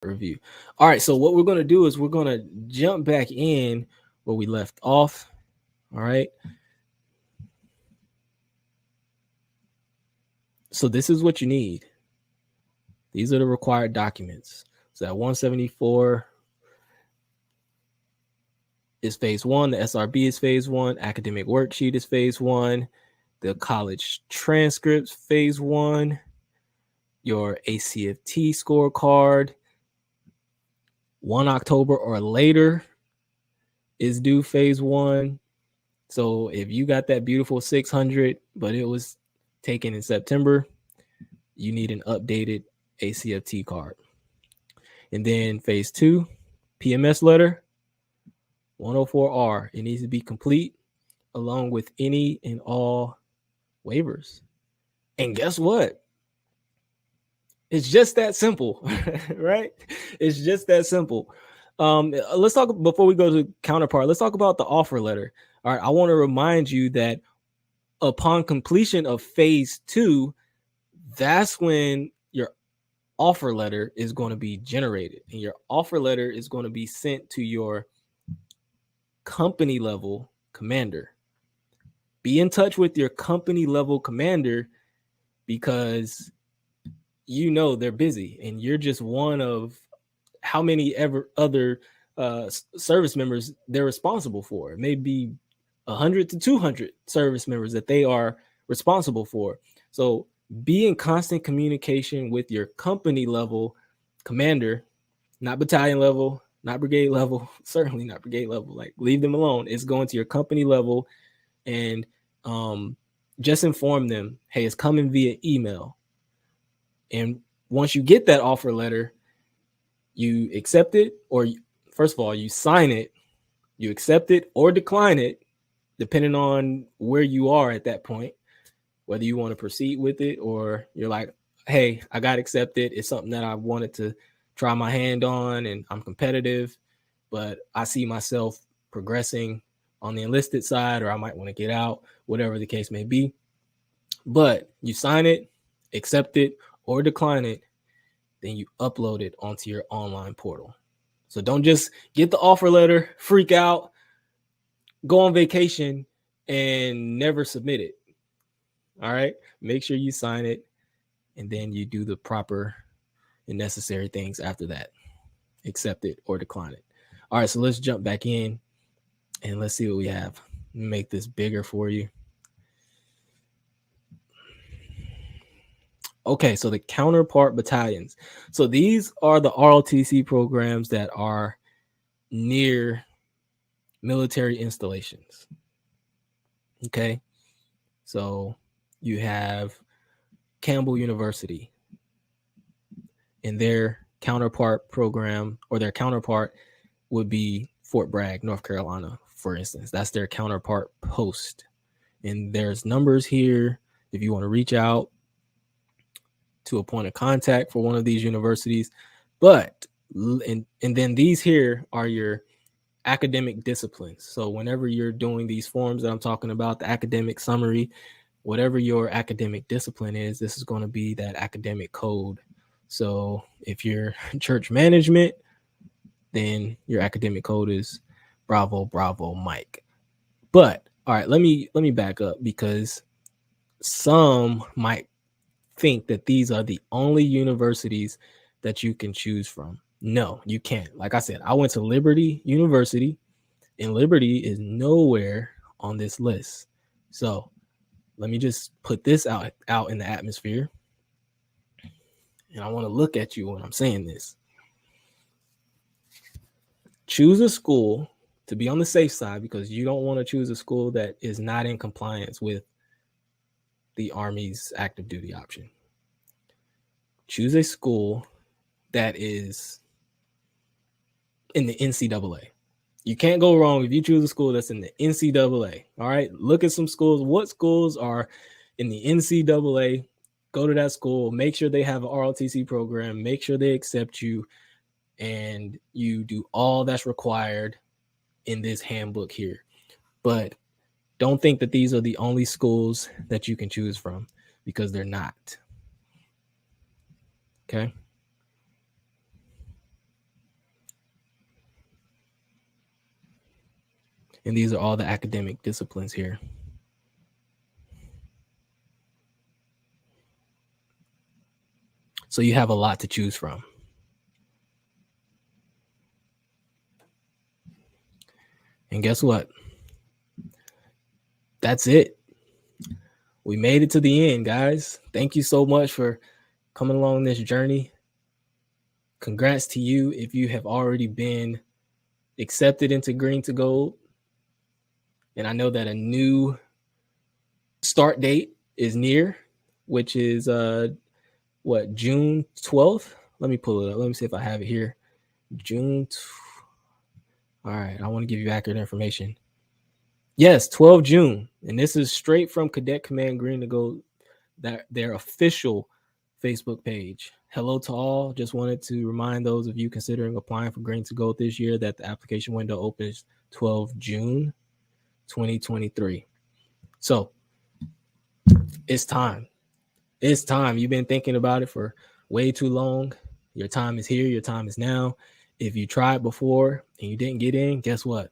review. All right, so what we're going to do is we're going to jump back in where we left off. All right. So this is what you need. These are the required documents. So that 174 is phase one. The SRB is phase one. Academic worksheet is phase one. The college transcripts, phase one. Your ACFT scorecard, 1 October or later is due phase one. So if you got that beautiful 600, but it was taken in September, you need an updated ACFT card. And then phase two, PMS letter, 104R. It needs to be complete along with any and all waivers. And guess what? It's just that simple, right? It's just that simple. Let's talk before we go to counterpart. Let's talk about the offer letter. All right. I want to remind you that upon completion of phase two, that's when your offer letter is going to be generated, and your offer letter is going to be sent to your company level commander. Be in touch with your company level commander because you know they're busy and you're just one of how many ever other service members they're responsible for. It may be 100 to 200 service members that they are responsible for. So be in constant communication with your company level commander, not battalion level, not brigade level, certainly not brigade level. Like, leave them alone. It's going to your company level, and just inform them, hey, it's coming via email. And once you get that offer letter, you accept it, or first of all, you sign it, you accept it or decline it, depending on where you are at that point, whether you want to proceed with it or you're like, hey, I got accepted. It's something that I wanted to try my hand on and I'm competitive, but I see myself progressing on the enlisted side, or I might want to get out, whatever the case may be. But you sign it, accept it, or decline it, then you upload it onto your online portal. So don't just get the offer letter, freak out, go on vacation, and never submit it. All right. Make sure you sign it, and then you do the proper and necessary things after that. Accept it or decline it. All right. So let's jump back in and let's see what we have. Make this bigger for you. Okay, so the counterpart battalions. So these are the ROTC programs that are near military installations. Okay, so you have Campbell University, and their counterpart program, or their counterpart, would be Fort Bragg, North Carolina, for instance. That's their counterpart post. And there's numbers here if you want to reach out to a point of contact for one of these universities. But and then these here are your academic disciplines. So whenever you're doing these forms that I'm talking about, the academic summary, whatever your academic discipline is, this is going to be that academic code. So if you're church management, then your academic code is Bravo, Bravo, Mike. But all right, let me back up, because some might think that these are the only universities that you can choose from. No, you can't. Like I said, I went to Liberty University, and Liberty is nowhere on this list. So let me just put this out in the atmosphere. And I want to look at you when I'm saying this. Choose a school to be on the safe side, because you don't want to choose a school that is not in compliance with the Army's active duty option. Choose a school that is in the NCAA. You can't go wrong if you choose a school that's in the NCAA. All right, look at some schools. What schools are in the NCAA? Go to that school. Make sure they have an ROTC program. Make sure they accept you, and you do all that's required in this handbook here. But don't think that these are the only schools that you can choose from, because they're not. Okay. And these are all the academic disciplines here. So you have a lot to choose from. And guess what? That's it. We made it to the end, guys. Thank you so much for coming along this journey. Congrats to you if you have already been accepted into Green to Gold. And I know that a new start date is near, which is June 12th. Let me pull it up. Let me see if I have it here. All right, I want to give you accurate information. Yes, 12 June. And this is straight from Cadet Command Green to Gold, their official Facebook page. Hello to all. Just wanted to remind those of you considering applying for Green to Gold this year that the application window opens 12 June 2023. So it's time. It's time. You've been thinking about it for way too long. Your time is here. Your time is now. If you tried before and you didn't get in, guess what?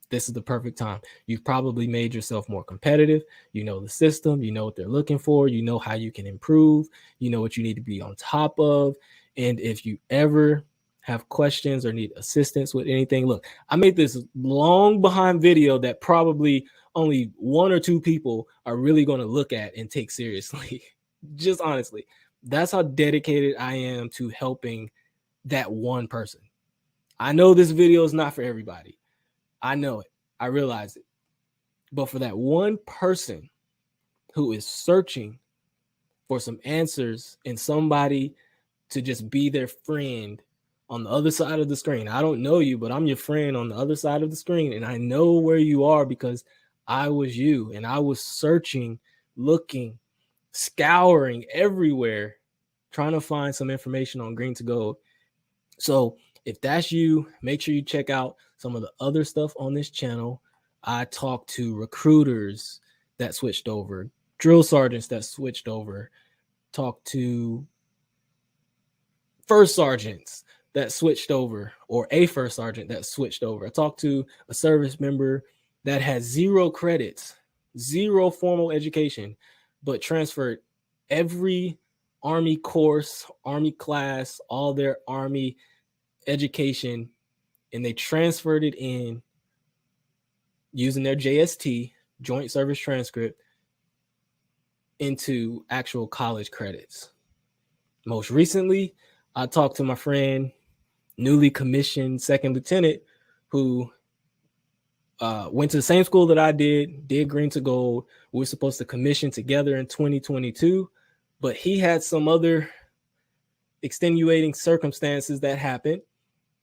This is the perfect time. You've probably made yourself more competitive. You know the system. You know what they're looking for. You know how you can improve. You know what you need to be on top of. And if you ever have questions or need assistance with anything, look, I made this long behind video that probably only one or two people are really going to look at and take seriously. Just honestly, that's how dedicated I am to helping that one person. I know this video is not for everybody. I know it. I realize it. But for that one person who is searching for some answers and somebody to just be their friend on the other side of the screen. I don't know you, but I'm your friend on the other side of the screen. And I know where you are because I was you. And I was searching, looking, scouring everywhere, trying to find some information on Green to Gold. So if that's you, make sure you check out some of the other stuff on this channel. I talked to recruiters that switched over, drill sergeants that switched over, talked to first sergeants that switched over, or a first sergeant that switched over. I talked to a service member that has 0 credits, 0 formal education, but transferred every Army course, Army class, all their Army education, and they transferred it in using their JST, Joint Service Transcript, into actual college credits. Most recently, I talked to my friend, newly commissioned second lieutenant, who went to the same school that I did Green to Gold. We were supposed to commission together in 2022, but he had some other extenuating circumstances that happened.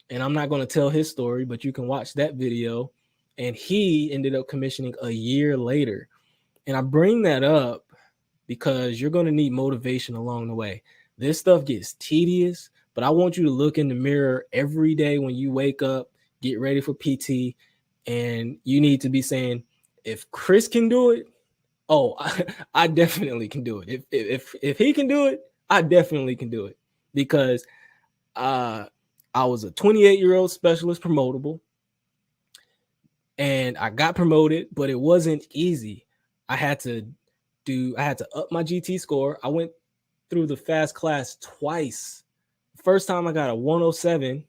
And I'm not going to tell his story, but you can watch that video. And he ended up commissioning a year later. And I bring that up because you're going to need motivation along the way. This stuff gets tedious, but I want you to look in the mirror every day when you wake up, get ready for PT, and you need to be saying, if Chris can do it, oh, I definitely can do it. If he can do it, I definitely can do it. Because I was a 28-year-old specialist promotable, and I got promoted, but it wasn't easy. I had to up my GT score. I went through the fast class twice. First time I got a 107,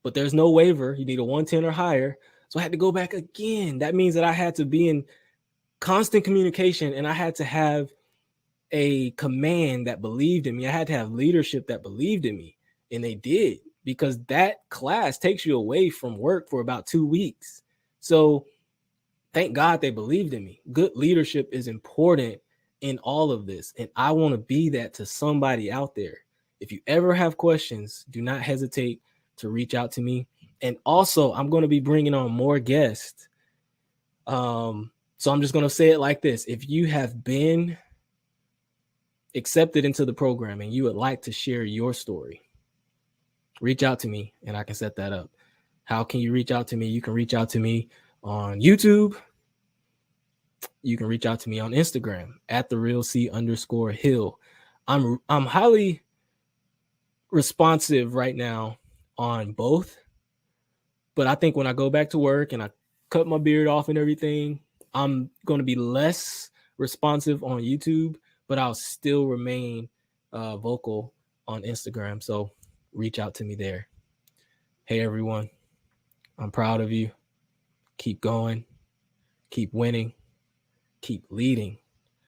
but there's no waiver. You need a 110 or higher. So I had to go back again. That means that I had to be in constant communication, and I had to have a command that believed in me. I had to have leadership that believed in me, and they did, because that class takes you away from work for about 2 weeks. So thank God they believed in me. Good leadership is important in all of this, and I want to be that to somebody out there. If you ever have questions, do not hesitate to reach out to me. And also, I'm going to be bringing on more guests. So I'm just going to say it like this. If you have been accepted into the program and you would like to share your story, reach out to me and I can set that up. How can you reach out to me? You can reach out to me on YouTube. You can reach out to me on Instagram at @TheRealC_Hill. I'm highly responsive right now on both, But I think when I go back to work and I cut my beard off and everything, I'm going to be less responsive on YouTube, but I'll still remain vocal on Instagram. So reach out to me there. Hey, everyone. I'm proud of you. Keep going. Keep winning. Keep leading.